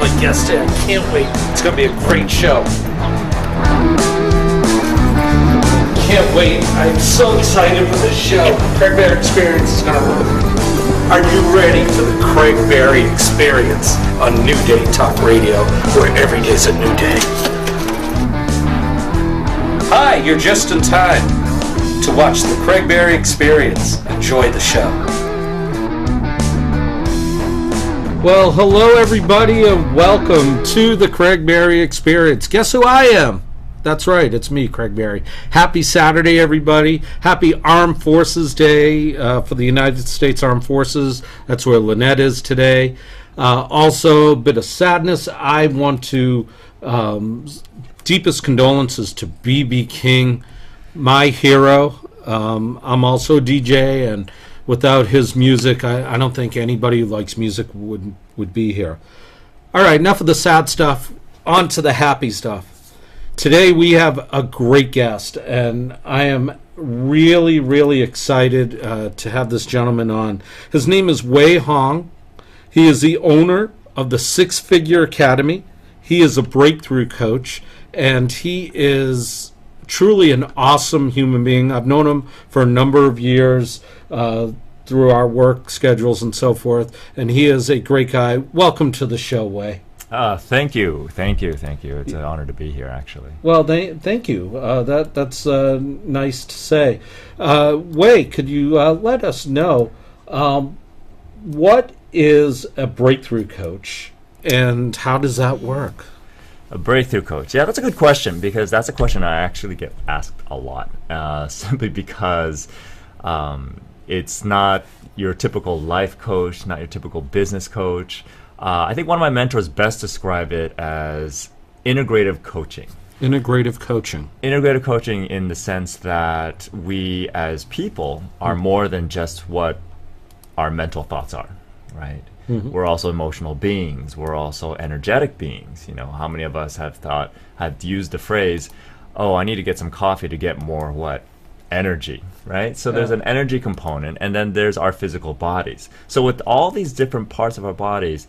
my guest today. I can't wait. It's going to be a great show. Can't wait. I'm so excited for this show. Craig Berry Experience is going to rule. Are you ready for the Craig Berry Experience on New Day Talk Radio, where every day's a new day? Hi, you're just in time to watch the Craig Berry Experience. Enjoy the show. Well, hello everybody and welcome to the Craig Berry Experience. Guess who I am? That's right, it's me, Craig Berry. Happy Saturday, everybody. Happy Armed Forces Day for the United States Armed Forces. That's where Lynette is today. Also, a bit of sadness. I want to, deepest condolences to B.B. King, my hero. I'm also a DJ, and without his music, I don't think anybody who likes music would be here. All right, enough of the sad stuff. On to the happy stuff. Today we have a great guest, and I am really, really excited to have this gentleman on. His name is Wei Houng. He is the owner of the Six Figure Academy. He is a breakthrough coach, and he is truly an awesome human being. I've known him for a number of years through our work schedules and so forth, and he is a great guy. Welcome to the show, Wei. Thank you. It's an honor to be here, actually. Well, thank you. That's nice to say. Wei, could you let us know what is a breakthrough coach and how does that work? A breakthrough coach. Yeah, that's a good question because that's a question I actually get asked a lot, simply because it's not your typical life coach, not your typical business coach. I think one of my mentors best described it as integrative coaching. Integrative coaching. Integrative coaching in the sense that we as people are more than just what our mental thoughts are, right? Mm-hmm. We're also emotional beings. We're also energetic beings. You know, how many of us have used the phrase, oh, I need to get some coffee to get more what? Energy, right? So there's an energy component, and then there's our physical bodies. So with all these different parts of our bodies,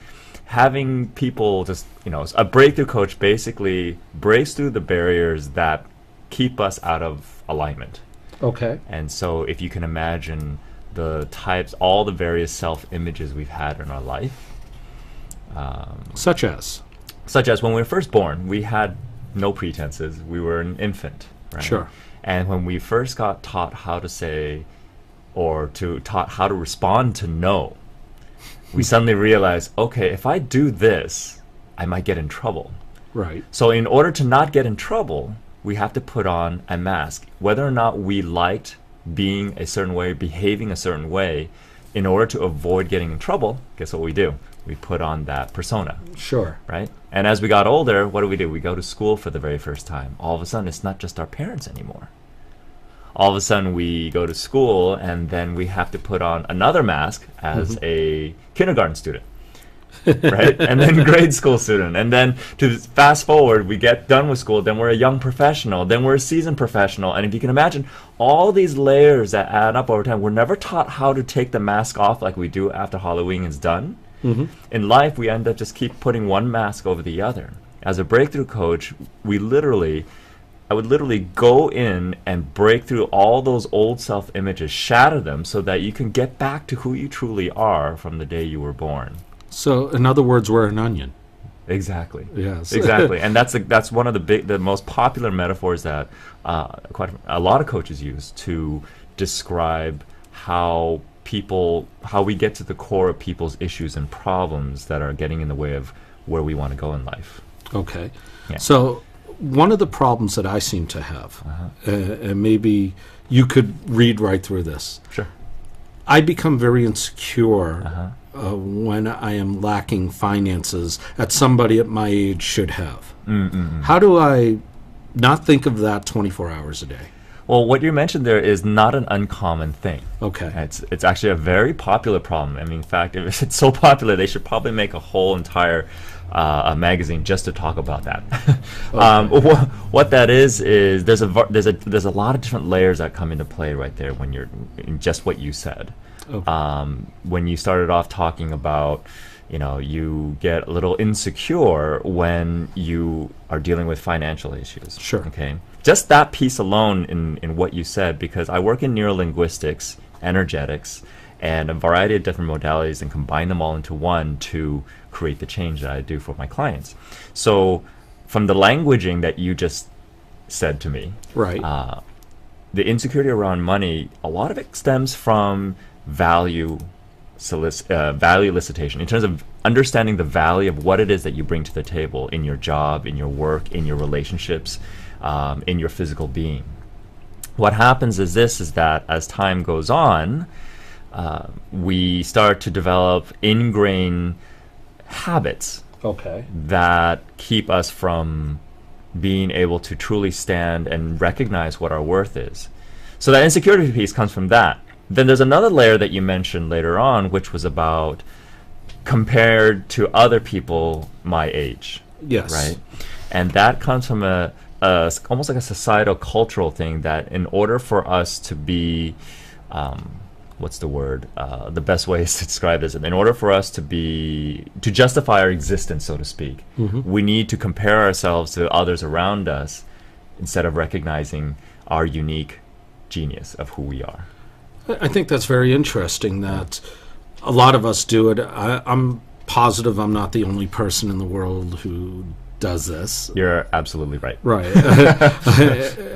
having people just, a breakthrough coach basically breaks through the barriers that keep us out of alignment. Okay. And so if you can imagine the types, all the various self-images we've had in our life. Such as when we were first born, we had no pretenses. We were an infant, right? Sure. And when we first got taught how to say, taught how to respond to no, we suddenly realized, okay, if I do this, I might get in trouble. Right. So in order to not get in trouble, we have to put on a mask. Whether or not we liked being a certain way, behaving a certain way, in order to avoid getting in trouble, guess what we do? We put on that persona. Sure. Right? And as we got older, what do? We go to school for the very first time. All of a sudden, it's not just our parents anymore. All of a sudden, we go to school, and then we have to put on another mask as a kindergarten student. Right? And then grade school student. And then to fast forward, we get done with school, then we're a young professional, then we're a seasoned professional. And if you can imagine all these layers that add up over time, we're never taught how to take the mask off like we do after Halloween is done. Mm-hmm. In life, we end up just keep putting one mask over the other. As a breakthrough coach, I would literally go in and break through all those old self-images, shatter them so that you can get back to who you truly are from the day you were born. So, in other words, we're an onion. Exactly. Yes. Exactly. And that's one of the most popular metaphors that quite a lot of coaches use to describe how we get to the core of people's issues and problems that are getting in the way of where we want to go in life. Okay. Yeah. So one of the problems that I seem to have, and maybe you could read right through this. Sure. I become very insecure when I am lacking finances that somebody at my age should have. How do I not think of that 24 hours a day? Well, what you mentioned there is not an uncommon thing. Okay. It's actually a very popular problem. I mean, in fact, if it's so popular, they should probably make a whole entire a magazine just to talk about that. Okay. What that is there's a lot of different layers that come into play right there when you're in just what you said. Okay. When you started off talking about, you get a little insecure when you are dealing with financial issues. Sure. Okay. Just that piece alone in what you said, because I work in neurolinguistics, energetics, and a variety of different modalities, and combine them all into one to create the change that I do for my clients. So from the languaging that you just said to me, right, the insecurity around money, a lot of it stems from value elicitation, in terms of understanding the value of what it is that you bring to the table in your job, in your work, in your relationships, in your physical being. What happens is that as time goes on, we start to develop ingrained habits that keep us from being able to truly stand and recognize what our worth is. So that insecurity piece comes from that. Then there's another layer that you mentioned later on, which was about compared to other people my age. Yes. Right? And that comes from a almost like a societal cultural thing, that in order for us to be what's the word? The best way is to describe this. In order for us to justify our existence, so to speak, we need to compare ourselves to others around us instead of recognizing our unique genius of who we are. I think that's very interesting that a lot of us do it. I'm positive I'm not the only person in the world who does this. You're absolutely right. Right.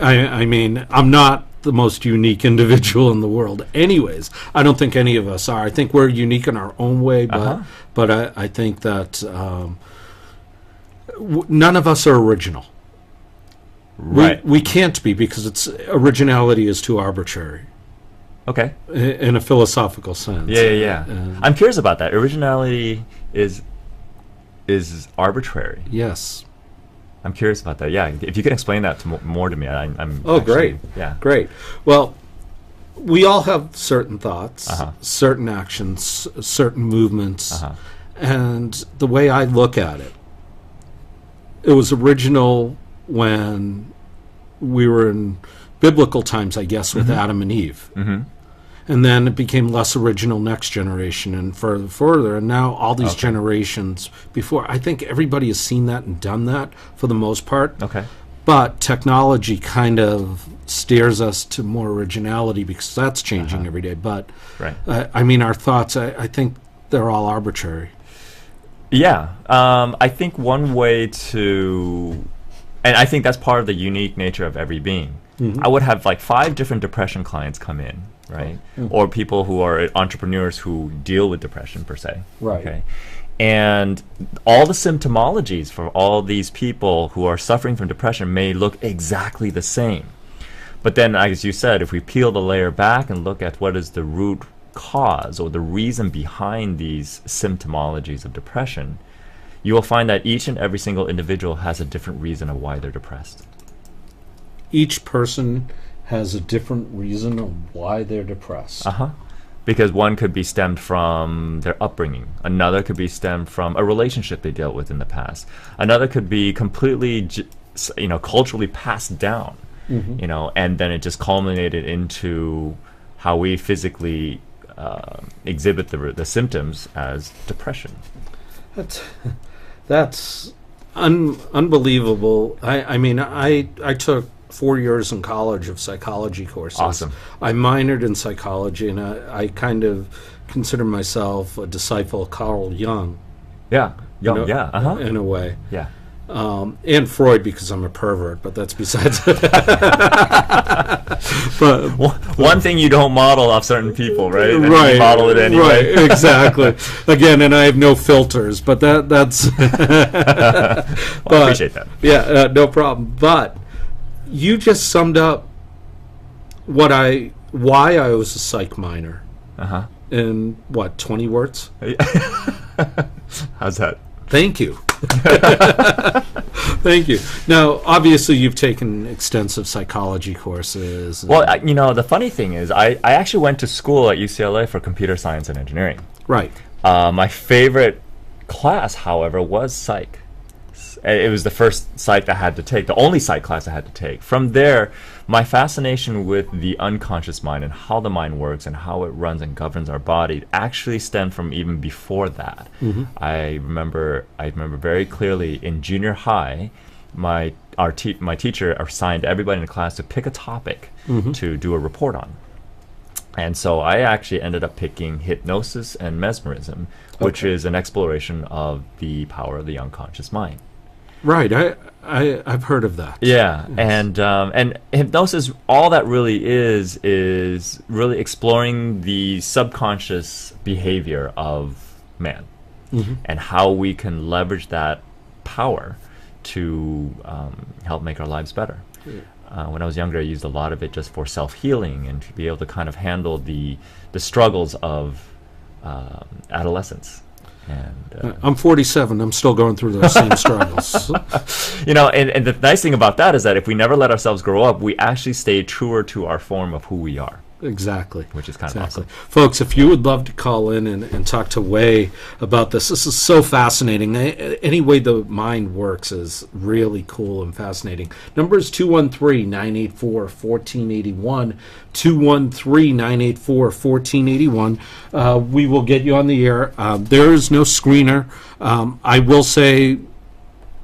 I mean, I'm not the most unique individual in the world. Anyways, I don't think any of us are. I think we're unique in our own way, but I think that none of us are original. Right. We can't be, because originality is too arbitrary. Okay. In a philosophical sense. Yeah. I'm curious about that. Originality is arbitrary. Yes. I'm curious about that. Yeah, if you can explain that more to me, I'm. Oh, actually, great. Yeah, great. Well, we all have certain thoughts, certain actions, certain movements, and the way I look at it, it was original when we were in biblical times, I guess, with Adam and Eve. And then it became less original next generation and further. And now all these generations before, I think everybody has seen that and done that for the most part. Okay. But technology kind of steers us to more originality, because that's changing every day. But, I mean, our thoughts, I think they're all arbitrary. Yeah. I think one way to... And I think that's part of the unique nature of every being. I would have like 5 different depression clients come in, right? Or people who are entrepreneurs who deal with depression per se. Right. Okay. And all the symptomologies for all these people who are suffering from depression may look exactly the same. But then, as you said, if we peel the layer back and look at what is the root cause or the reason behind these symptomologies of depression, you will find that each and every single individual has a different reason of why they're depressed. Each person has a different reason of why they're depressed. Because one could be stemmed from their upbringing. Another could be stemmed from a relationship they dealt with in the past. Another could be completely, culturally passed down. And then it just culminated into how we physically exhibit the symptoms as depression. That's unbelievable. I mean, I took 4 years in college of psychology courses. Awesome. I minored in psychology, and I kind of consider myself a disciple of Carl Jung. Yeah. Jung, in a way. Yeah. And Freud, because I'm a pervert, but that's besides. But one thing you don't model off certain people, right? And right. You model it anyway. Right. Exactly. Again, and I have no filters, but that's. I appreciate that. Yeah, no problem. But you just summed up why I was a psych minor. In what, 20 words? How's that? Thank you. Thank you. Now, obviously, you've taken extensive psychology courses. Well, the funny thing is, I actually went to school at UCLA for computer science and engineering. Right. My favorite class, however, was psych. it was the first psych I had to take, the only psych class I had to take. From there, my fascination with the unconscious mind and how the mind works and how it runs and governs our body actually stemmed from even before that. I remember very clearly in junior high, my teacher assigned everybody in the class to pick a topic to do a report on. And so I actually ended up picking hypnosis and mesmerism, which is an exploration of the power of the unconscious mind. Right. I've heard of that. Yeah. Yes. And hypnosis, all that really is really exploring the subconscious behavior of man and how we can leverage that power to help make our lives better. When I was younger, I used a lot of it just for self-healing and to be able to kind of handle the struggles of adolescence. And I'm 47. I'm still going through those same struggles. And the nice thing about that is that if we never let ourselves grow up, we actually stay truer to our form of who we are. Exactly. Which is kind of awesome. Folks, if you would love to call in and talk to Wei about this is so fascinating. Any way the mind works is really cool and fascinating. Number is 213-984-1481, 213-984-1481. We will get you on the air. There is no screener. I will say,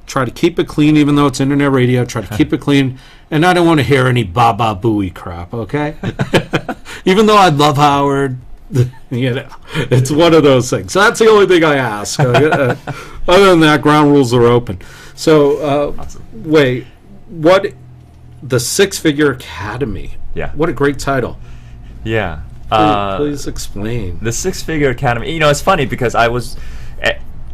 try to keep it clean, even though it's internet radio. Try to keep it clean. And I don't want to hear any Baba Booey crap, okay? Even though I love Howard, it's one of those things. So that's the only thing I ask. Other than that, ground rules are open. So, awesome. Wait, the Six Figure Academy. Yeah. What a great title. Yeah. Please explain. The Six Figure Academy. It's funny because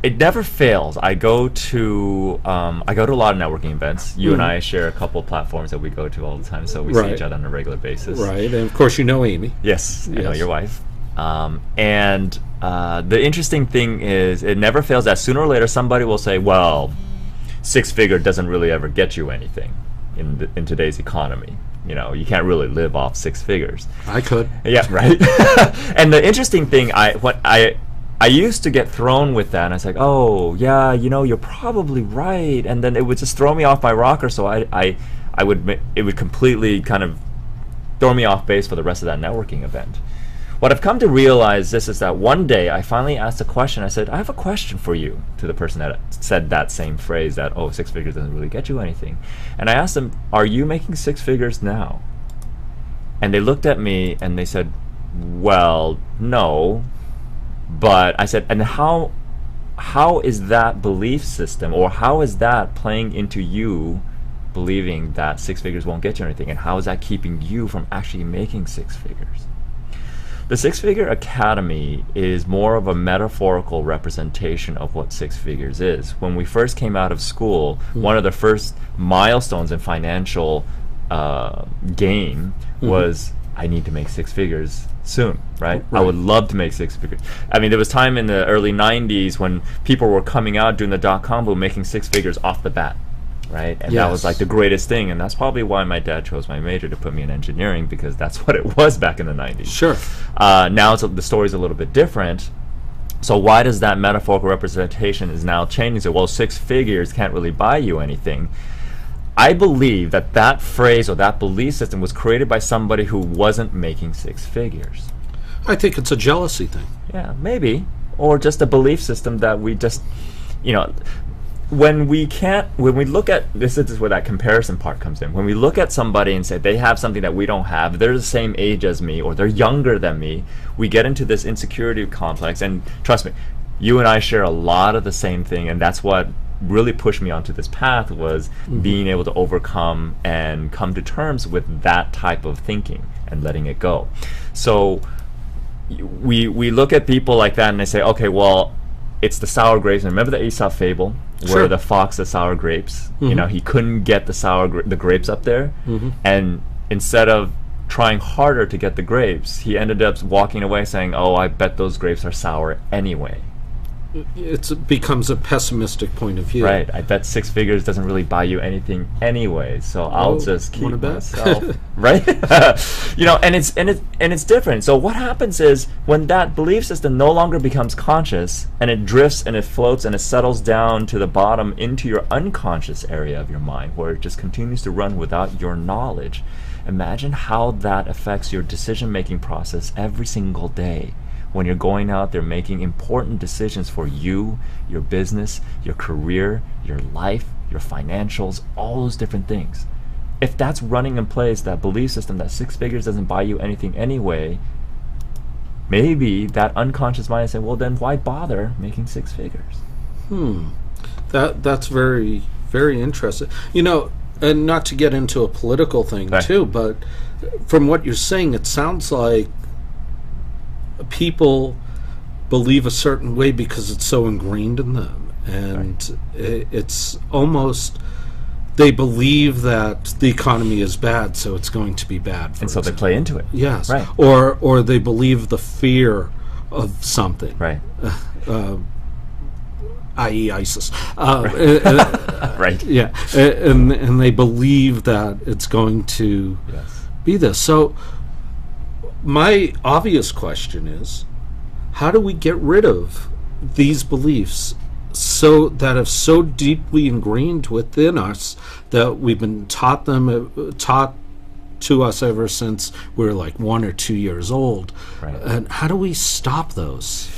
it never fails. I go to a lot of networking events. You and I share a couple of platforms that we go to all the time, so we see each other on a regular basis. Right, and of course you know Amy. Yes. I know your wife. And the interesting thing is, it never fails that sooner or later somebody will say, "Well, six figure doesn't really ever get you anything in today's economy. You can't really live off six figures." I could. Yeah, right. And the interesting thing, I used to get thrown with that, and I was like, "Oh, yeah, you're probably right," and then it would just throw me off my rocker. So it would completely kind of throw me off base for the rest of that networking event. What I've come to realize is that one day I finally asked a question. I said, "I have a question for you," to the person that said that same phrase, that, "Oh, six figures doesn't really get you anything." And I asked them, "Are you making six figures now?" And they looked at me and they said, "Well, no." But I said, "And how is that belief system, or how is that playing into you believing that six figures won't get you anything? And how is that keeping you from actually making six figures?" The Six Figure Academy is more of a metaphorical representation of what six figures is. When we first came out of school, one of the first milestones in financial gain was, I need to make six figures soon, right? I would love to make six figures. I mean, there was time in the early 90s when people were coming out during the dot-com boom making six figures off the bat, right? And that was like the greatest thing, and that's probably why my dad chose my major to put me in engineering, because that's what it was back in the 90s. Sure. Now the story's a little bit different. So why does that metaphorical representation is now changing? So, well, six figures can't really buy you anything. I believe that phrase or that belief system was created by somebody who wasn't making six figures. I think it's a jealousy thing. Yeah, maybe. Or just a belief system that we just, when we look at, this is where that comparison part comes in. When we look at somebody and say they have something that we don't have, they're the same age as me, or they're younger than me, we get into this insecurity complex. And trust me, you and I share a lot of the same thing, and that's what really pushed me onto this path, was being able to overcome and come to terms with that type of thinking and letting it go. So we look at people like that and they say, okay, well, it's the sour grapes. And remember the Aesop fable where the fox, the sour grapes, he couldn't get the grapes up there, and instead of trying harder to get the grapes, he ended up walking away saying, "Oh, I bet those grapes are sour anyway." it becomes a pessimistic point of view. Right. I bet six figures doesn't really buy you anything anyway, so I'll just keep myself. Right. And it's different. So what happens is when that belief system no longer becomes conscious, and it drifts and it floats and it settles down to the bottom into your unconscious area of your mind, where it just continues to run without your knowledge. Imagine how that affects your decision-making process every single day. When you're going out there making important decisions for you, your business, your career, your life, your financials, all those different things. If that's running in place, that belief system that six figures doesn't buy you anything anyway, maybe that unconscious mind is saying, well, then why bother making six figures? That's very, very interesting. And not to get into a political thing too, but from what you're saying, it sounds like people believe a certain way because it's so ingrained in them, and it's almost, they believe that the economy is bad, so it's going to be bad, and so they play into it. Yes. Right. Or they believe the fear of something, right, i.e. ISIS, right. Yeah, and they believe that it's going to be this. So my obvious question is, how do we get rid of these beliefs so that are so deeply ingrained within us that we've been taught to us ever since we were like 1 or 2 years old? Right. And how do we stop those?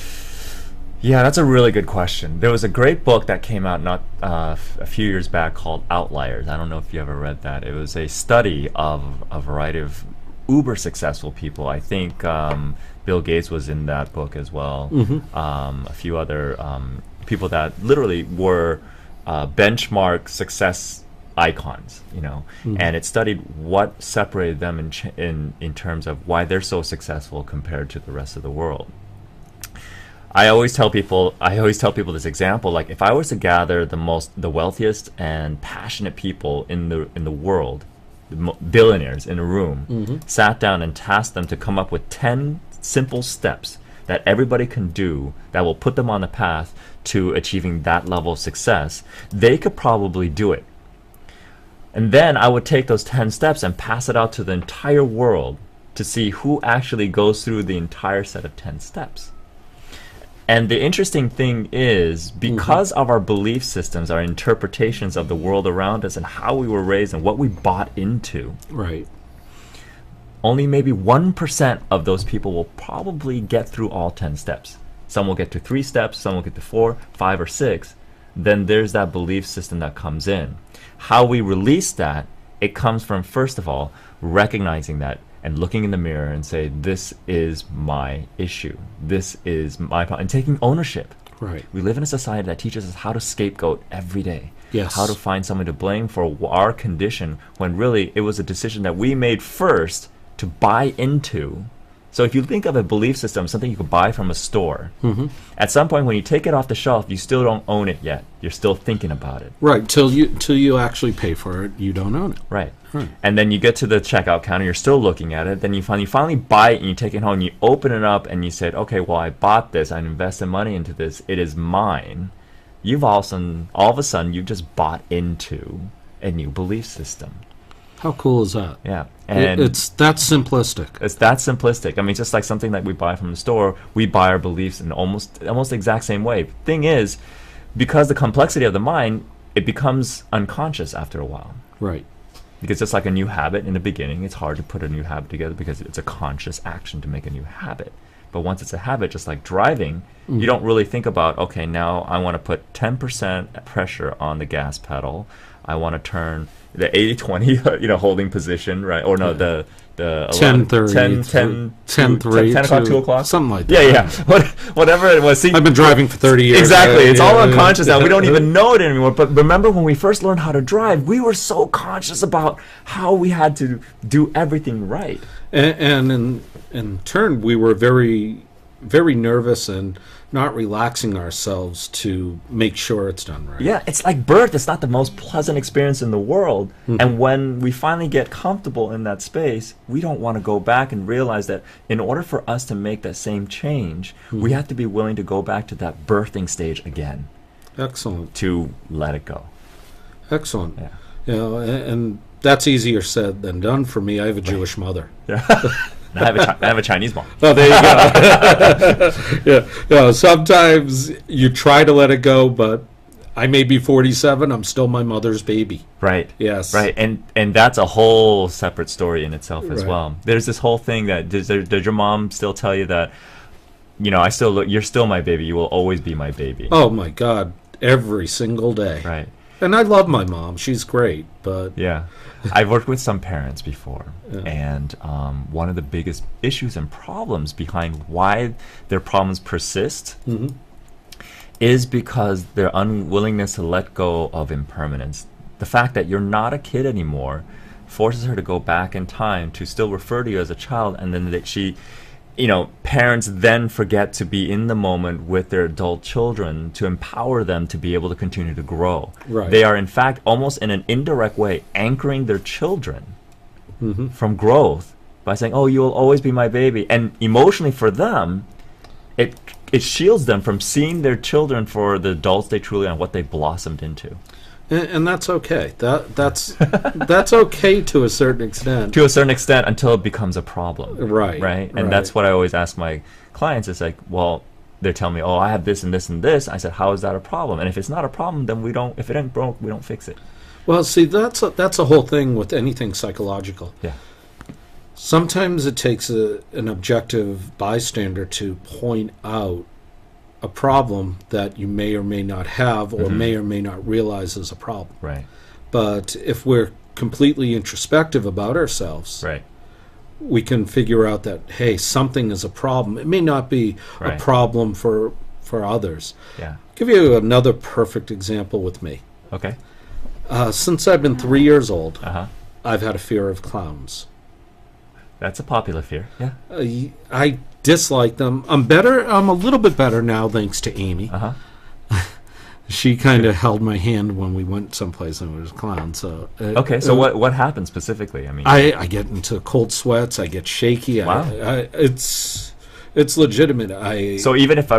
Yeah, that's a really good question. There was a great book that came out not a few years back called Outliers. I don't know if you ever read that. It was a study of a variety of uber successful people. I think Bill Gates was in that book as well. A few other people that literally were benchmark success icons, and it studied what separated them in terms of why they're so successful compared to the rest of the world. I always tell people this example, like if I was to gather the wealthiest and passionate people in the world, billionaires in a room, sat down and tasked them to come up with 10 simple steps that everybody can do that will put them on the path to achieving that level of success, they could probably do it. And then I would take those 10 steps and pass it out to the entire world to see who actually goes through the entire set of 10 steps. And the interesting thing is, because of our belief systems, our interpretations of the world around us and how we were raised and what we bought into, right, only maybe 1% of those people will probably get through all 10 steps. Some will get to 3 steps, some will get to 4, 5, or 6. Then there's that belief system that comes in. How we release that, it comes from, first of all, recognizing that and looking in the mirror and say, this is my issue. This is my problem. And taking ownership. Right. We live in a society that teaches us how to scapegoat every day. Yes. How to find someone to blame for our condition when really it was a decision that we made first to buy into. So if you think of a belief system, something you could buy from a store, at some point when you take it off the shelf, you still don't own it yet. You're still thinking about it. Right, till you actually pay for it, you don't own it. Right. And then you get to the checkout counter, you're still looking at it, then you finally buy it and you take it home, you open it up and you said, okay, well, I bought this, I invested money into this, it is mine. You've all of a sudden, you've just bought into a new belief system. How cool is that? Yeah. And it's that simplistic. It's that simplistic. I mean, just like something that we buy from the store, we buy our beliefs in almost the exact same way. Thing is, because the complexity of the mind, it becomes unconscious after a while. Right. Because just like a new habit in the beginning, it's hard to put a new habit together because it's a conscious action to make a new habit. But once it's a habit, just like driving, you don't really think about, okay, now I want to put 10% pressure on the gas pedal. I want to turn the 80-20, holding position, right? Or no, the 10-30, 10 o'clock, 2 o'clock? Something like that. Yeah. Whatever it was. See, I've been driving for 30 years. Exactly. It's all unconscious now. We don't even know it anymore. But remember when we first learned how to drive, we were so conscious about how we had to do everything right. And in turn, we were very, very nervous and not relaxing ourselves to make sure it's done right. Yeah, it's like birth. It's not the most pleasant experience in the world. And when we finally get comfortable in that space, we don't want to go back and realize that in order for us to make that same change, we have to be willing to go back to that birthing stage again. Excellent. To let it go. Excellent. Yeah. You know, and that's easier said than done for me. I have a Jewish mother. Yeah. And I have a Chinese mom. Oh, there you go. Yeah. Sometimes you try to let it go, but I may be 47. I'm still my mother's baby. Right. Yes. Right. And that's a whole separate story in itself as well. There's this whole thing that does your mom still tell you that, you know, you're still my baby. You will always be my baby. Oh my God. Every single day. Right. And I love my mom. She's great, but... Yeah. I've worked with some parents before, and one of the biggest issues and problems behind why their problems persist is because their unwillingness to let go of impermanence. The fact that you're not a kid anymore forces her to go back in time to still refer to you as a child, and then parents then forget to be in the moment with their adult children to empower them to be able to continue to grow. Right. They are, in fact, almost in an indirect way, anchoring their children from growth by saying, oh, you will always be my baby. And emotionally for them, it shields them from seeing their children for the adults they truly are and what they blossomed into. And that's okay. That's okay to a certain extent. To a certain extent, until it becomes a problem. Right. Right. And that's what I always ask my clients. It's like, well, they're telling me, oh, I have this and this and this. I said, how is that a problem? And if it's not a problem, then if it ain't broke, we don't fix it. Well, see, that's a whole thing with anything psychological. Yeah. Sometimes it takes an objective bystander to point out a problem that you may or may not have or may or may not realize is a problem. Right. But if we're completely introspective about ourselves, Right. we can figure out that, hey, something is a problem. It may not be a problem for others. Yeah. I'll give you another perfect example with me. Okay. Since I've been 3 years old, Uh-huh. I've had a fear of clowns. That's a popular fear. Yeah. I dislike them. I'm a little bit better now thanks to Amy. Uh-huh. She kind of held my hand when we went someplace and it was a clown. So okay, so what happened specifically? I mean, I get into cold sweats. I get shaky. Wow. It's legitimate. So even if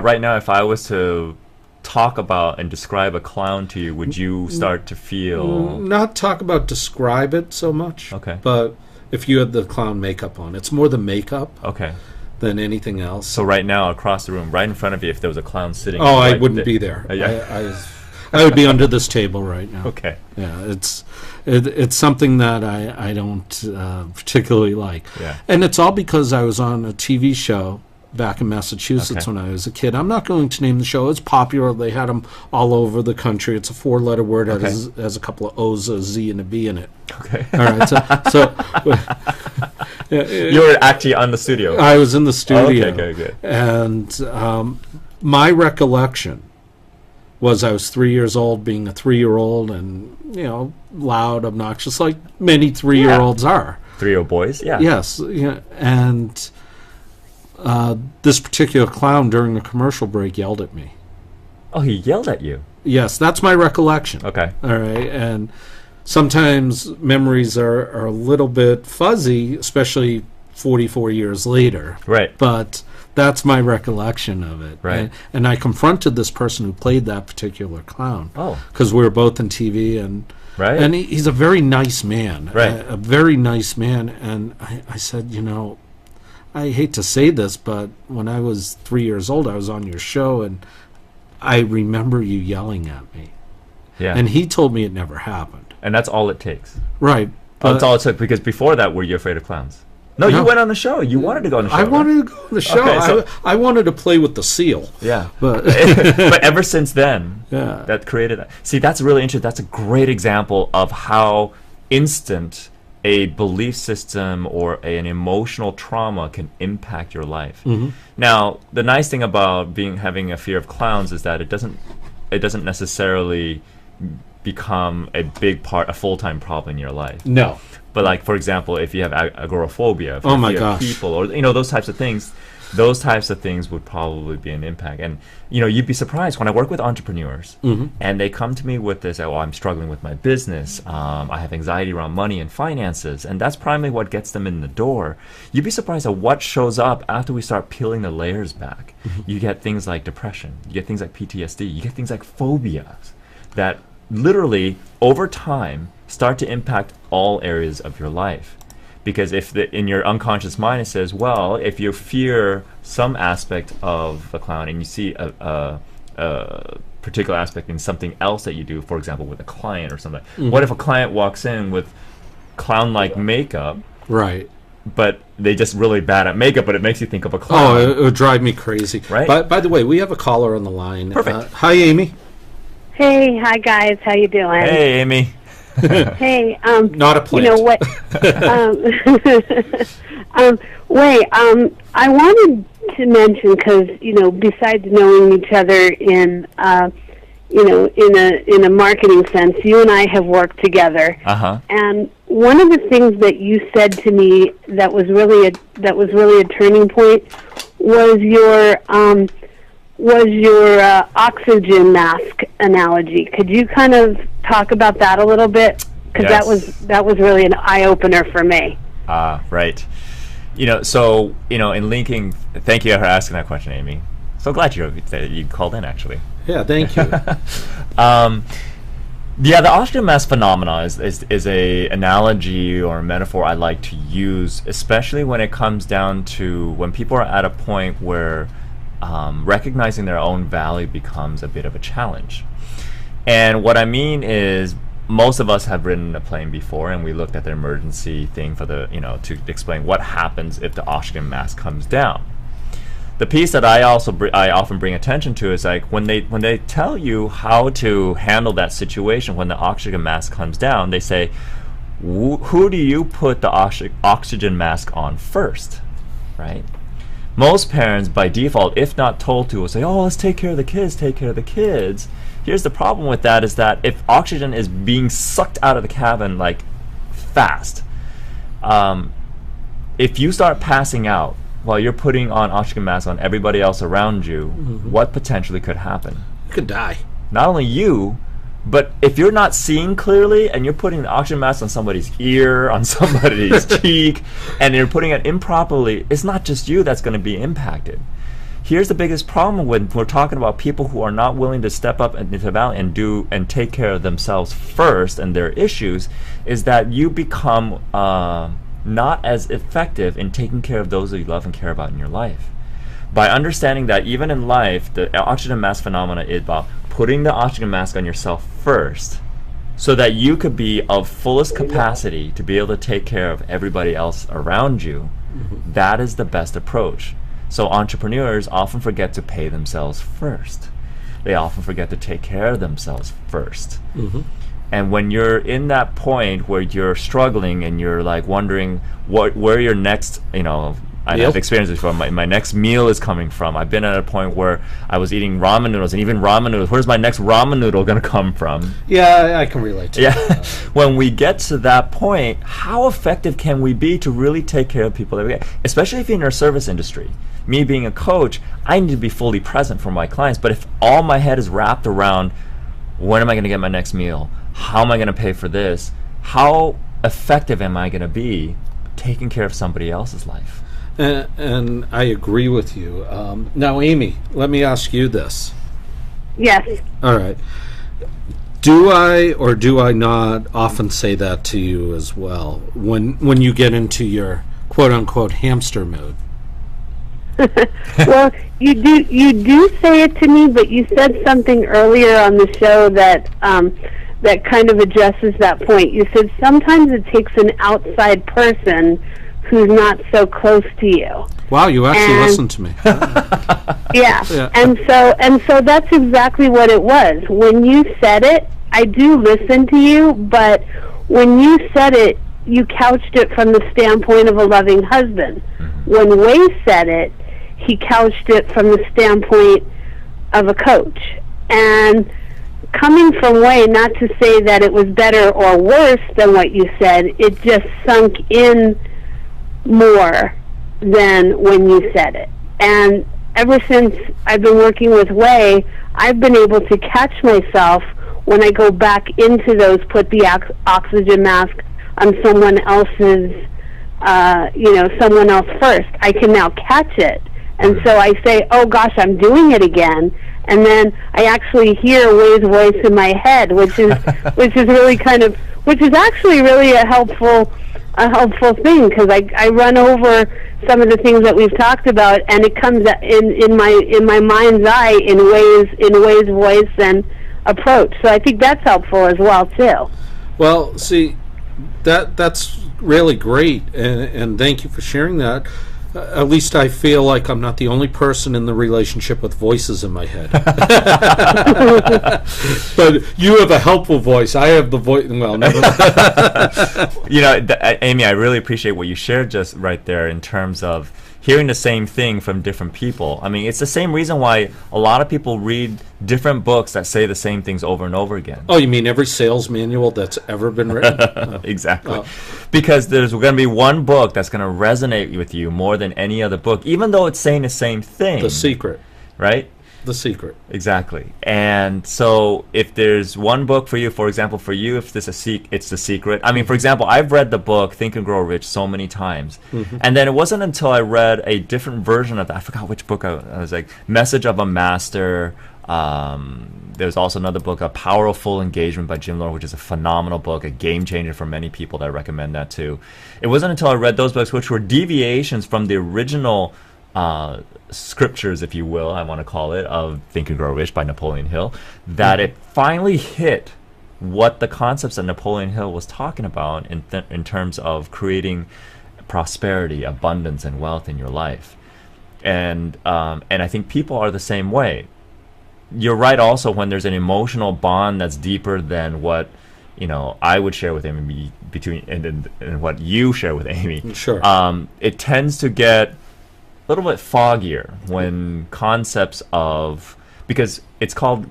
I was to talk about and describe a clown to you, would you start to feel... Not talk about describe it so much. Okay. But if you had the clown makeup on, it's more the makeup Okay. than anything else. So right now, across the room, right in front of you, if there was a clown sitting... I wouldn't be there. Yeah. I would be under this table right now. Okay. Yeah, it's something that I don't particularly like. Yeah. And it's all because I was on a TV show back in Massachusetts when I was a kid. I'm not going to name the show. It's popular. They had them all over the country. It's a 4-letter word. It has a couple of O's, a Z, and a B in it. Okay. All right. So you were actually on the studio. I was in the studio. Okay, good. And my recollection was I was 3 years old, being a 3-year-old, and loud, obnoxious, like many 3-year-olds are. 3-year-old boys. Yeah. Yes. Yeah. And this particular clown during the commercial break yelled at me. Oh, he yelled at you. Yes, that's my recollection. Okay. All right. And sometimes memories are a little bit fuzzy, especially 44 years later. Right. But that's my recollection of it. Right. And I confronted this person who played that particular clown. Oh. Because we were both in TV, and right. And he's a very nice man. Right. A very nice man. And I said, I hate to say this, but when I was 3 years old, I was on your show, and I remember you yelling at me. Yeah. And he told me it never happened. And that's all it takes. Right. That's all it took, because before that, were you afraid of clowns? No, you went on the show. You wanted to go on the show. I wanted to go on the show. Okay, so I wanted to play with the seal. Yeah. But but ever since then, yeah, that created that. See, that's really interesting. That's a great example of how instant a belief system or an emotional trauma can impact your life. Mm-hmm. Now, the nice thing about having a fear of clowns is that it doesn't necessarily become a full-time problem in your life. No. But like, for example, if you have agoraphobia, if oh my you gosh, people, or those types of things, those types of things would probably be an impact. And you'd be surprised when I work with entrepreneurs and they come to me with this, oh, I'm struggling with my business, I have anxiety around money and finances, and that's primarily what gets them in the door. You'd be surprised at what shows up after we start peeling the layers back. You get things like depression, you get things like PTSD, you get things like phobias that literally over time start to impact all areas of your life. Because if in your unconscious mind it says, well, if you fear some aspect of the clown and you see a particular aspect in something else that you do, for example, with a client or something. What if a client walks in with clown-like makeup? Right. But they just really bad at makeup, but it makes you think of a clown. Oh, it would drive me crazy. Right. By the way, we have a caller on the line. Perfect. Hi, Amy. Hey, hi guys, how you doing? Hey, Amy. Hey, Not a plant. You know what? Wei, I wanted to mention because besides knowing each other in in a marketing sense, you and I have worked together. And one of the things that you said to me that was really a turning point was your oxygen mask analogy. Could you kind of talk about that a little bit? Because that was really an eye-opener for me. Right. So, in linking, thank you for asking that question, Amy. So glad you called in, actually. Yeah, thank you. The oxygen mask phenomena is a analogy or a metaphor I like to use, especially when it comes down to when people are at a point where recognizing their own value becomes a bit of a challenge. And what I mean is, most of us have ridden a plane before, and we looked at the emergency thing for the to explain what happens if the oxygen mask comes down. The piece that I often bring attention to is like when they tell you how to handle that situation when the oxygen mask comes down, they say, who do you put the oxygen mask on first, right? Most parents, by default, if not told to, will say, oh, let's take care of the kids. Here's the problem with that is that if oxygen is being sucked out of the cabin like fast, if you start passing out while you're putting on oxygen masks on everybody else around you, what potentially could happen? You could die. Not only you, but if you're not seeing clearly and you're putting the oxygen mask on somebody's ear, on somebody's cheek, and you're putting it improperly, it's not just you that's going to be impacted. Here's the biggest problem when we're talking about people who are not willing to step up into the valley and take care of themselves first and their issues, is that you become not as effective in taking care of those that you love and care about in your life. By understanding that even in life, the oxygen mask phenomena is about putting the oxygen mask on yourself first so that you could be of fullest capacity to be able to take care of everybody else around you. That is the best approach. So entrepreneurs often forget to pay themselves first. They often forget to take care of themselves first. And when you're in that point where you're struggling and you're like wondering where your next, I have experienced this before. My next meal is coming from. I've been at a point where I was eating ramen noodles, and even ramen noodles. Where's my next ramen noodle going to come from? Yeah, I can relate to that. When we get to that point, how effective can we be to really take care of people every day? Especially if you're in our service industry. Me being a coach, I need to be fully present for my clients. But if all my head is wrapped around when am I going to get my next meal? How am I going to pay for this? How effective am I going to be taking care of somebody else's life? And I agree with you. Now, Amy, let me ask you this. Yes. All right. Do I or do I not often say that to you as well when you get into your quote-unquote hamster mode? Well, you do say it to me, but you said something earlier on the show that that kind of addresses that point. You said sometimes it takes an outside person who's not so close to you. Wow, you actually listened to me. Yeah. And so that's exactly what it was. When you said it, I do listen to you, but when you said it, you couched it from the standpoint of a loving husband. When Wei said it, he couched it from the standpoint of a coach. And coming from Wei, not to say that it was better or worse than what you said, it just sunk in more than when you said it. And ever since I've been working with Wei, I've been able to catch myself when I go back into those, put the oxygen mask on someone else's, someone else first. I can now catch it. And so I say, oh gosh, I'm doing it again. And then I actually hear Wei's voice in my head, which is actually really a helpful thing, because I run over some of the things that we've talked about, and it comes in my mind's eye in Wei's voice and approach. So I think that's helpful as well too. Well, see, that's really great, and thank you for sharing that. At least I feel like I'm not the only person in the relationship with voices in my head. But you have a helpful voice. I have the voice. Well, never mind. Amy, I really appreciate what you shared just right there in terms of hearing the same thing from different people. I mean, it's the same reason why a lot of people read different books that say the same things over and over again. Oh, you mean every sales manual that's ever been written? Oh. Exactly. Oh. Because there's going to be one book that's going to resonate with you more than any other book, even though it's saying the same thing. The Secret. Right? The Secret. Exactly. And so if there's one book for you, for example, for you, if it's it's The Secret. I mean, for example, I've read the book Think and Grow Rich so many times. Mm-hmm. And then it wasn't until I read a different version of that, I forgot which book I was like, Message of a Master. There's also another book, A Powerful Engagement by Jim Rohn, which is a phenomenal book, a game changer for many people that I recommend that too. It wasn't until I read those books, which were deviations from the original scriptures, if you will, I want to call it, of Think and Grow Rich by Napoleon Hill, that it finally hit what the concepts that Napoleon Hill was talking about in terms of creating prosperity, abundance, and wealth in your life. And I think people are the same way. You're right also when there's an emotional bond that's deeper than what I would share with Amy and what you share with Amy. Sure. It tends to get a little bit foggier when concepts of, because it's called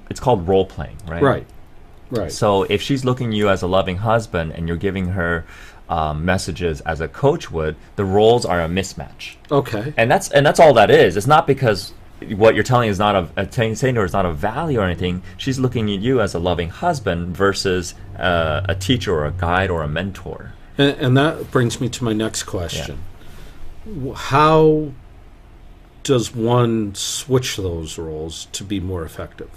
role playing, right? Right. So if she's looking at you as a loving husband and you're giving her messages as a coach would, the roles are a mismatch. Okay. And that's all that is. It's not because what you're telling is not saying to her is not of value or anything. She's looking at you as a loving husband versus a teacher or a guide or a mentor. And that brings me to my next question. Yeah. How does one switch those roles to be more effective?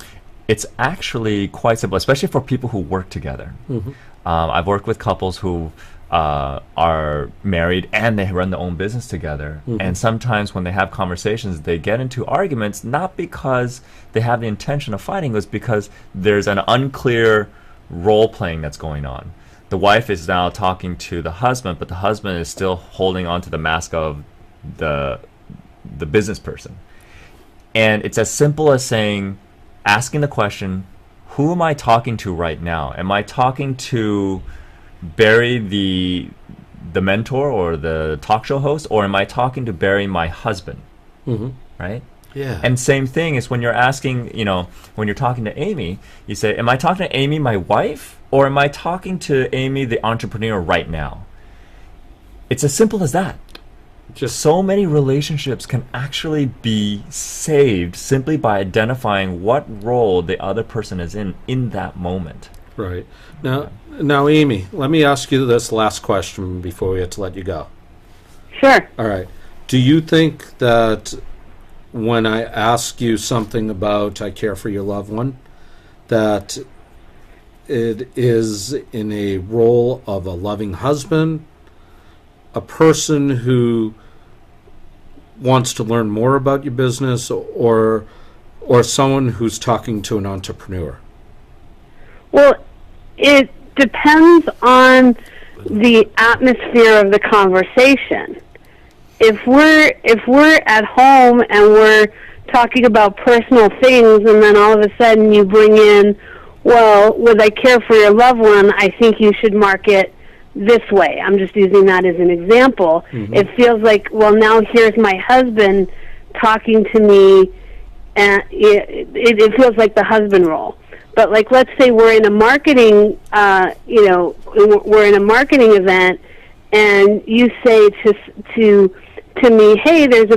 It's actually quite simple, especially for people who work together. Mm-hmm. I've worked with couples who are married and they run their own business together. Mm-hmm. And sometimes when they have conversations, they get into arguments, not because they have the intention of fighting, it's because there's an unclear role playing that's going on. The wife is now talking to the husband, but the husband is still holding on to the mask of the business person. And it's as simple as asking the question, who am I talking to right now? Am I talking to Barry, the mentor or the talk show host, or am I talking to Barry, my husband? Mm-hmm. Right? Yeah. And same thing is when you're asking, when you're talking to Amy, you say, am I talking to Amy, my wife, or am I talking to Amy, the entrepreneur right now? It's as simple as that. Just so many relationships can actually be saved simply by identifying what role the other person is in that moment. Right. Now, Amy, let me ask you this last question before we have to let you go. Sure. All right. Do you think that when I ask you something about I care for your loved one, that it is in a role of a loving husband, a person who wants to learn more about your business, or someone who's talking to an entrepreneur? Well, it depends on the atmosphere of the conversation. If we're at home and we're talking about personal things, and then all of a sudden you bring in, well, with I care for your loved one, I think you should market this way. I'm just using that as an example. Mm-hmm. It feels like, well, now here's my husband talking to me, and it feels like the husband role. But like, let's say we're in a marketing, we're in a marketing event, and you say to me, hey, there's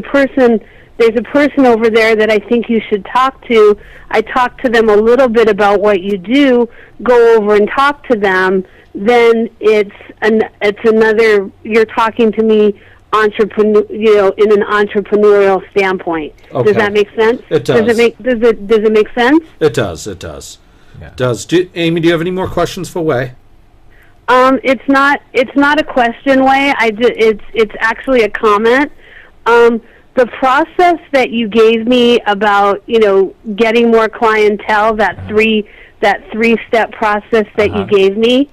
there's a person over there that I think you should talk to. I talk to them a little bit about what you do, go over and talk to them, then it's another, you're talking to me in an entrepreneurial standpoint. Okay. Does that make sense? It does. Does it make sense? It does. Yeah. Amy, do you have any more questions for Wei? It's not a question, Wei. It's actually a comment. The process that you gave me about, getting more clientele, that three-step process that you gave me,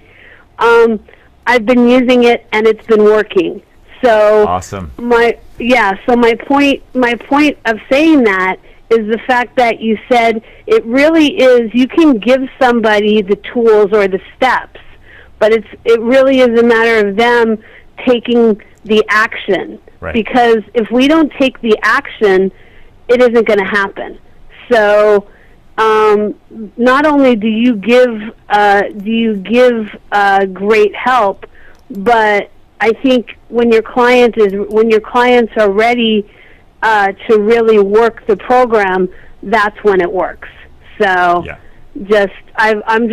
I've been using it and it's been working. So awesome. My point of saying that is the fact that you said it really is, you can give somebody the tools or the steps, but it really is a matter of them taking the action. Right. Because if we don't take the action, it isn't going to happen. So not only do you give great help, but I think when your clients are ready to really work the program, that's when it works. So I'm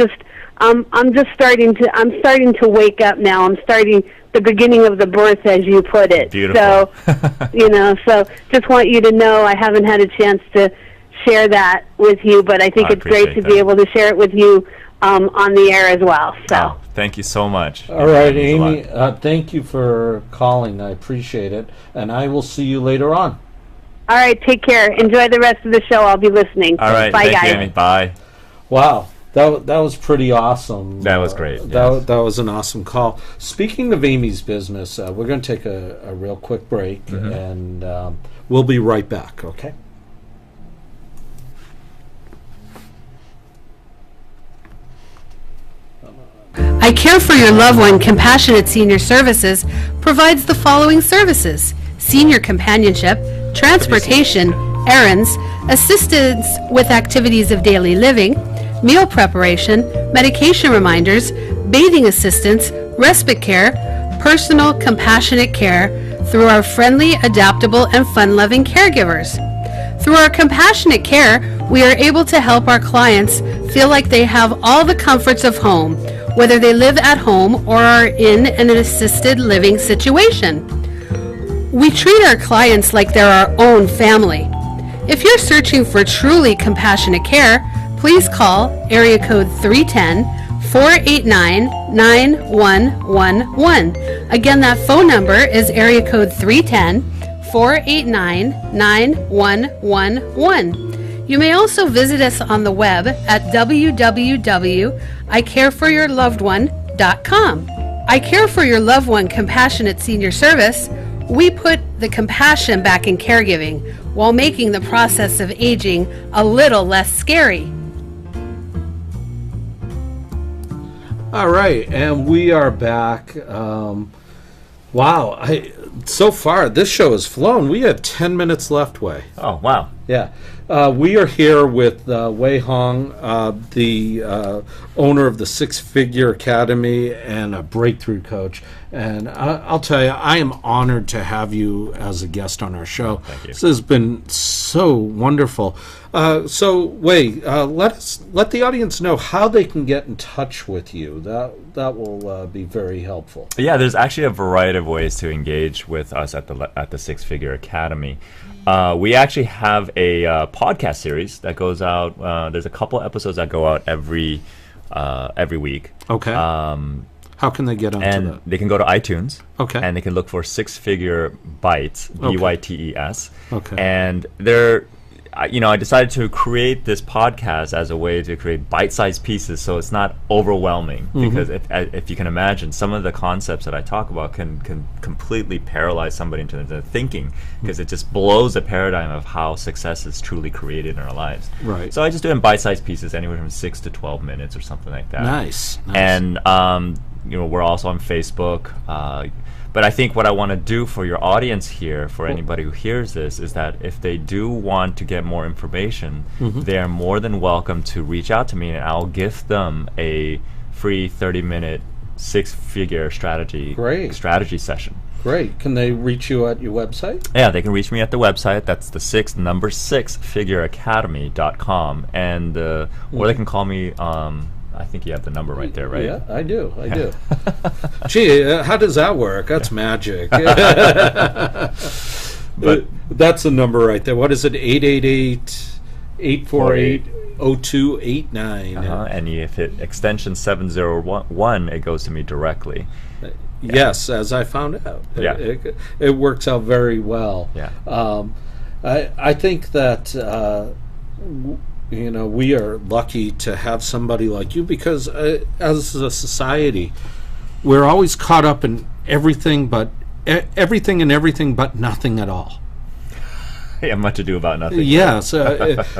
starting to wake up now. I'm starting the beginning of the birth, as you put it. Beautiful. So, so just want you to know I haven't had a chance to share that with you, but I think it's great to be able to share it with you on the air as well. So. Oh, thank you so much. All right, Amy, thank you for calling. I appreciate it, and I will see you later on. All right, take care. Enjoy the rest of the show. I'll be listening. All right, bye, thank guys. you, Amy. Bye. Wow. That was pretty awesome. That was great. That was an awesome call. Speaking of Amy's business, we're going to take a real quick break, and we'll be right back, okay? I Care for Your Loved One Compassionate Senior Services provides the following services: senior companionship, transportation, errands, assistance with activities of daily living, meal preparation, medication reminders, bathing assistance, respite care, personal compassionate care through our friendly, adaptable, and fun-loving caregivers. Through our compassionate care, we are able to help our clients feel like they have all the comforts of home, whether they live at home or are in an assisted living situation. We treat our clients like they're our own family. If you're searching for truly compassionate care, please call area code 310-489-9111. Again, that phone number is area code 310-489-9111. You may also visit us on the web at www.icareforyourlovedone.com. I Care for Your Loved One Compassionate Senior Service, we put the compassion back in caregiving while making the process of aging a little less scary. All right, and we are back. Wow, so far this show has flown. We have 10 minutes left, Wei. Oh, wow. Yeah. We are here with Wei Houng, the owner of the Six Figure Academy and a breakthrough coach. And I'll tell you, I am honored to have you as a guest on our show. Thank you. This has been so wonderful. So, Wei, let the audience know how they can get in touch with you. That will be very helpful. Yeah, there's actually a variety of ways to engage with us at the Six Figure Academy. We actually have a podcast series that goes out. There's a couple episodes that go out every week. Okay. How can they get onto and that? They can go to iTunes. Okay. And they can look for Six Figure Bites, BYTES. Okay. And I decided to create this podcast as a way to create bite-sized pieces so it's not overwhelming. Because if you can imagine, some of the concepts that I talk about can completely paralyze somebody into their thinking, because it just blows the paradigm of how success is truly created in our lives. Right. So I just do it in bite-sized pieces, anywhere from 6 to 12 minutes or something like that. Nice. And we're also on Facebook. But I think what I want to do for your audience here, for anybody who hears this, is that if they do want to get more information, they are more than welcome to reach out to me, and I'll give them a free 30-minute six-figure strategy session. Great. Can they reach you at your website? Yeah, they can reach me at the website. That's the 6figureacademy.com, and or they can call me. I think you have the number right there, right? Yeah, I do. Gee, how does that work? That's magic. But that's the number right there. What is it? 888-848-0289. And if it extension 701, it goes to me directly. Yes, as I found out. Yeah. It works out very well. Yeah. I think that we are lucky to have somebody like you, because as a society, we're always caught up in everything but nothing at all. Yeah, much ado about nothing. Yes,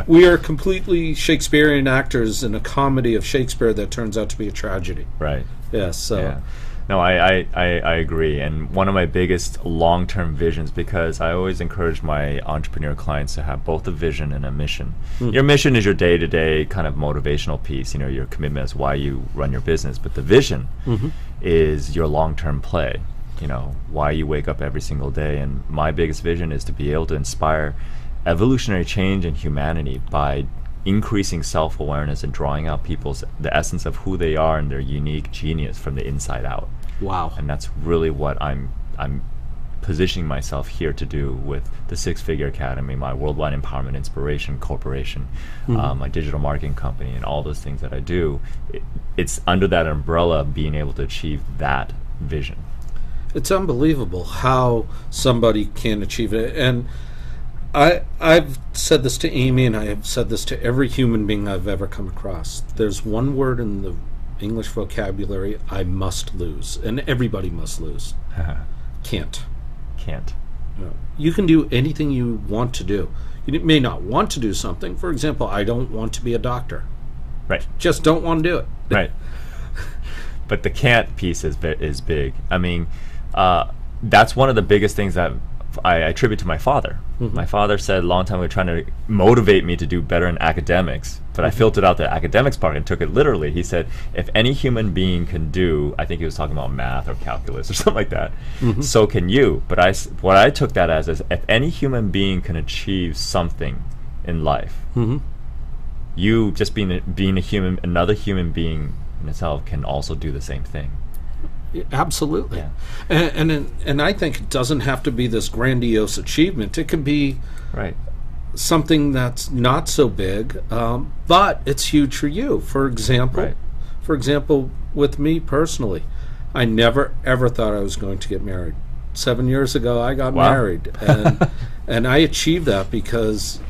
we are completely Shakespearean actors in a comedy of Shakespeare that turns out to be a tragedy. Right. Yes. So. Yeah. No, I agree. And one of my biggest long-term visions, because I always encourage my entrepreneur clients to have both a vision and a mission. Your mission is your day-to-day kind of motivational piece, your commitment is why you run your business. But the vision is your long-term play, why you wake up every single day. And my biggest vision is to be able to inspire evolutionary change in humanity by increasing self-awareness and drawing out the essence of who they are and their unique genius from the inside out. Wow. And that's really what I'm positioning myself here to do with the Six Figure Academy, my Worldwide Empowerment Inspiration Corporation, my digital marketing company, and all those things that I do. It's under that umbrella of being able to achieve that vision. It's unbelievable how somebody can achieve it. And I've said this to Amy, and I have said this to every human being I've ever come across. There's one word in the English vocabulary I must lose, and everybody must lose. Can't. You can do anything you want to do. You may not want to do something. For example, I don't want to be a doctor. Right. Just don't want to do it. Right. But the can't piece is big. I mean, that's one of the biggest things that I attribute to my father. My father said a long time ago, trying to motivate me to do better in academics, but I filtered out the academics part and took it literally. He said, if any human being can do, I think he was talking about math or calculus or something like that, so can you. But what I took that as is, if any human being can achieve something in life, you just being a human, another human being in itself can also do the same thing. Absolutely. Yeah. And I think it doesn't have to be this grandiose achievement. It can be something that's not so big, but it's huge for you. For example, with me personally, I never ever thought I was going to get married. 7 years ago, I got married, and I achieved that because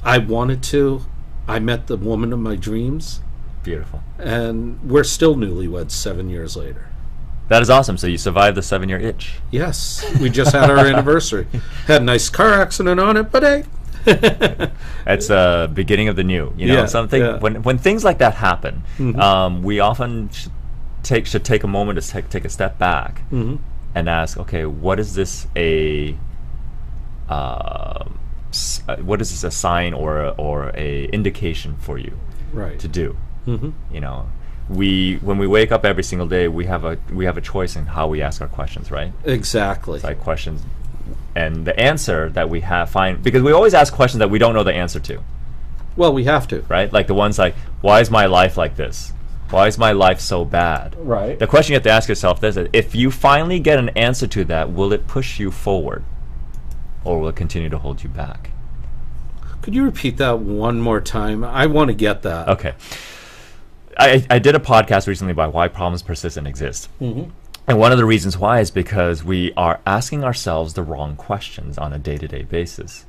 I wanted to. I met the woman of my dreams. Beautiful. And we're still newlyweds 7 years later. That is awesome. So you survived the 7-year itch. Yes. We just had our anniversary. Had a nice car accident on it, but hey. It's the beginning of the new. When things like that happen, we often should take a moment to take a step back and ask, okay, what is this a sign or a indication for you to do? When we wake up every single day, we have a choice in how we ask our questions, right? Exactly. It's like questions, and the answer that we find, because we always ask questions that we don't know the answer to. Well, we have to, right? Like the ones like, why is my life like this? Why is my life so bad? Right. The question you have to ask yourself is, if you finally get an answer to that, will it push you forward, or will it continue to hold you back? Could you repeat that one more time? I want to get that. Okay. I did a podcast recently about why problems persist and exist. And one of the reasons why is because we are asking ourselves the wrong questions on a day-to-day basis.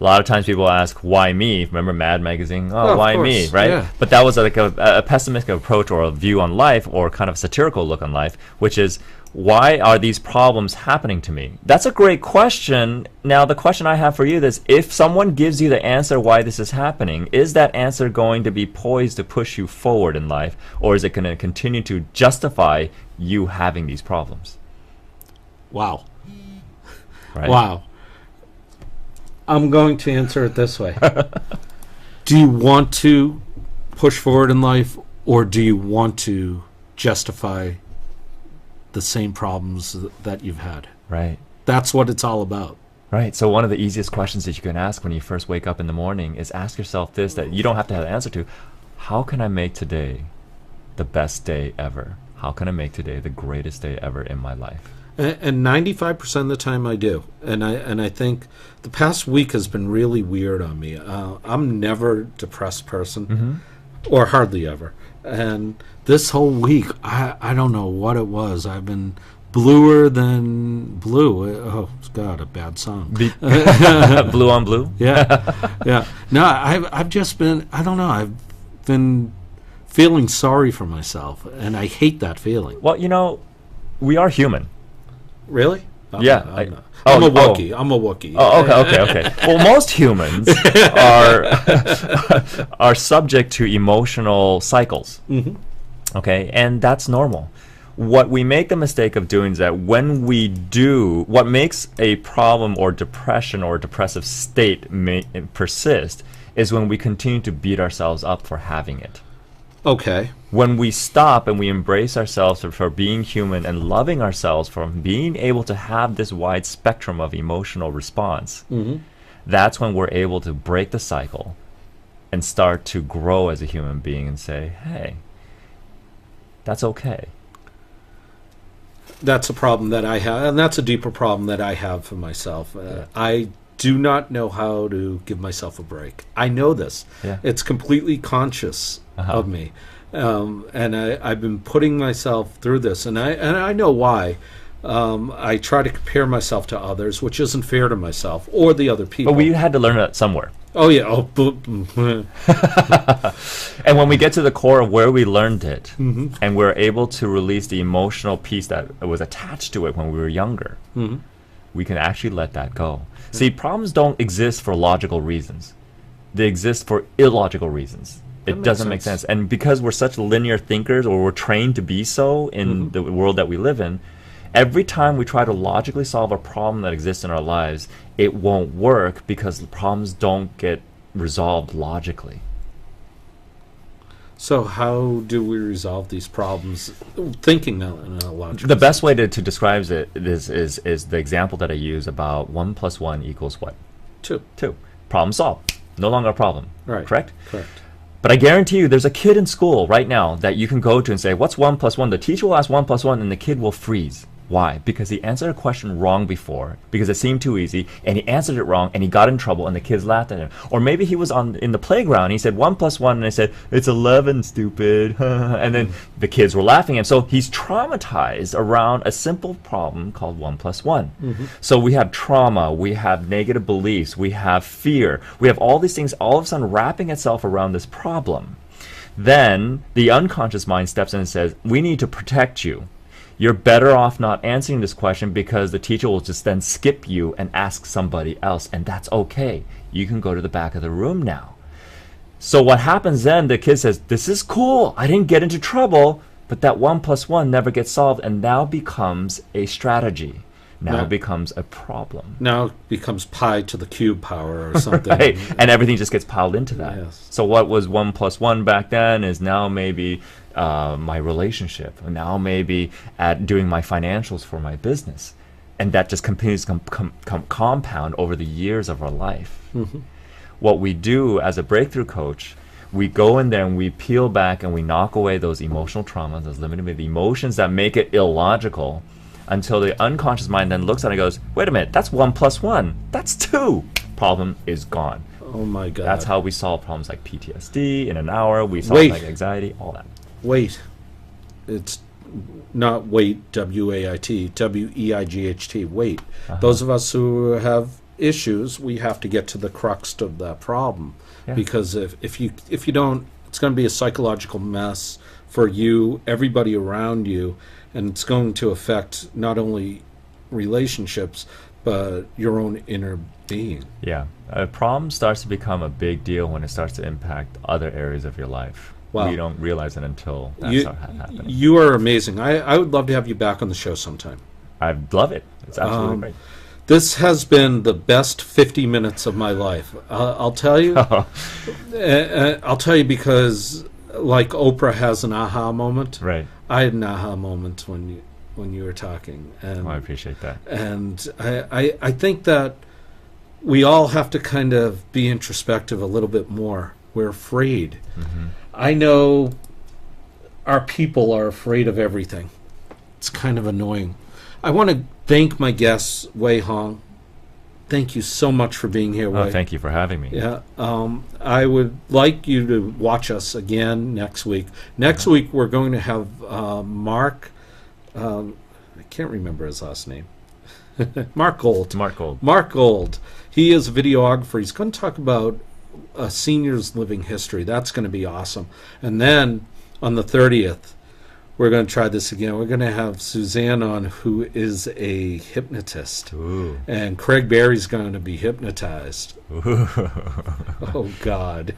A lot of times people ask, why me? Remember Mad Magazine? Why me, right? Yeah. But that was like a pessimistic approach or a view on life, or kind of a satirical look on life, which is, why are these problems happening to me? That's a great question. Now, the question I have for you is, if someone gives you the answer why this is happening, is that answer going to be poised to push you forward in life, or is it going to continue to justify you having these problems? Wow. Right? Wow. I'm going to answer it this way. Do you want to push forward in life, or do you want to justify the same problems that you've had. Right. That's what it's all about. Right. So one of the easiest questions that you can ask when you first wake up in the morning is ask yourself this, that you don't have to have the answer to. How can I make today the best day ever? How can I make today the greatest day ever in my life? And 95% of the time I do. And I think the past week has been really weird on me. I'm never a depressed person, or hardly ever. And this whole week, I don't know what it was. I've been bluer than blue. Oh, God, a bad song. Blue on blue? Yeah. No, I've just been, I don't know, I've been feeling sorry for myself, and I hate that feeling. Well, you know, we are human. Really? Yeah. I'm a Wookiee. I'm a Wookiee. Oh, okay. Well, most humans are subject to emotional cycles. Okay, and that's normal. What we make the mistake of doing is that when we do, what makes a problem or depression or depressive state persist is when we continue to beat ourselves up for having it. Okay. When we stop and we embrace ourselves for being human and loving ourselves for being able to have this wide spectrum of emotional response, that's when we're able to break the cycle and start to grow as a human being and say, hey, that's okay. That's a problem that I have, and that's a deeper problem that I have for myself. I do not know how to give myself a break. I know this. Yeah. It's completely conscious of me. And I've been putting myself through this, and I know why. I try to compare myself to others, which isn't fair to myself or the other people. But we had to learn that somewhere. Oh, yeah. And when we get to the core of where we learned it, and we're able to release the emotional piece that was attached to it when we were younger, we can actually let that go. See, problems don't exist for logical reasons. They exist for illogical reasons. It doesn't make sense. And because we're such linear thinkers, or we're trained to be so in the world that we live in, every time we try to logically solve a problem that exists in our lives, it won't work because the problems don't get resolved logically. So how do we resolve these problems thinking in a logical The best way to describe it is the example that I use about 1 + 1 = what? 2. 2. Problem solved. No longer a problem. Right. Correct? Correct. But I guarantee you there's a kid in school right now that you can go to and say, what's 1 + 1? The teacher will ask 1 + 1 and the kid will freeze. Why? Because he answered a question wrong before, because it seemed too easy, and he answered it wrong, and he got in trouble, and the kids laughed at him. Or maybe he was in the playground, and he said 1 + 1, and I said, it's 11, stupid. And then the kids were laughing at him. So he's traumatized around a simple problem called 1 + 1. So we have trauma, we have negative beliefs, we have fear, we have all these things all of a sudden wrapping itself around this problem. Then the unconscious mind steps in and says, we need to protect you. You're better off not answering this question because the teacher will just then skip you and ask somebody else, and that's okay. You can go to the back of the room now. So what happens then, the kid says, this is cool, I didn't get into trouble, but that 1 + 1 never gets solved, and now becomes a strategy. Now it becomes a problem. Now it becomes pi to the cube power or something. Right, and everything just gets piled into that. Yes. So what was 1 + 1 back then is now maybe my relationship, and now maybe at doing my financials for my business. And that just continues to compound over the years of our life. What we do as a breakthrough coach, we go in there and we peel back and we knock away those emotional traumas, those limited emotions that make it illogical, until the unconscious mind then looks at it and goes, wait a minute, that's 1 + 1. That's 2. Problem is gone. Oh, my God. That's how we solve problems like PTSD in an hour. We solve like anxiety, all that. Wait. It's not wait, W-A-I-T, W-E-I-G-H-T, wait. Those of us who have issues, we have to get to the crux of that problem. Yeah. Because if you don't, it's going to be a psychological mess for you, everybody around you, and it's going to affect not only relationships, but your own inner being. Yeah. A problem starts to become a big deal when it starts to impact other areas of your life. Wow. We don't realize it until that starts happening. You are amazing. I would love to have you back on the show sometime. I'd love it. It's absolutely great. This has been the best 50 minutes of my life. I'll tell you. I'll tell you because, like Oprah has an aha moment. Right. I had an aha moment when you were talking, and I appreciate that. And I think that we all have to kind of be introspective a little bit more. We're afraid. Mm-hmm. I know our people are afraid of everything. It's kind of annoying. I want to thank my guests, Wei Houng. Thank you so much for being here, Wei. Oh, thank you for having me. Yeah, I would like you to watch us again next week. Next week we're going to have Mark. I can't remember his last name. Mark Gold. Mark Gold. Mark Gold. He is a videographer. He's going to talk about a senior's living history. That's going to be awesome. And then on the 30th, we're going to try this again. We're going to have Suzanne on, who is a hypnotist. Ooh. And Craig Berry's going to be hypnotized. Ooh. Oh, God.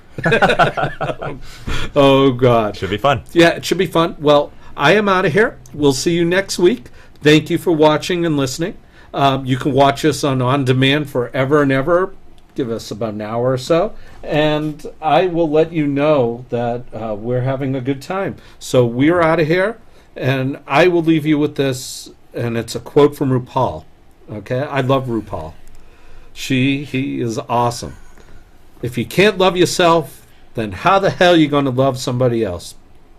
Oh, God. Should be fun. Yeah, it should be fun. Well, I am out of here. We'll see you next week. Thank you for watching and listening. You can watch us on demand forever and ever. Give us about an hour or so, and I will let you know that we're having a good time. So we're out of here, and I will leave you with this, and it's a quote from RuPaul. Okay, I love RuPaul. He is awesome. If you can't love yourself, then how the hell are you going to love somebody else?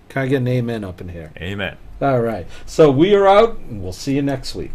Can I get an amen up in here? Amen. All right. So we are out, and we'll see you next week.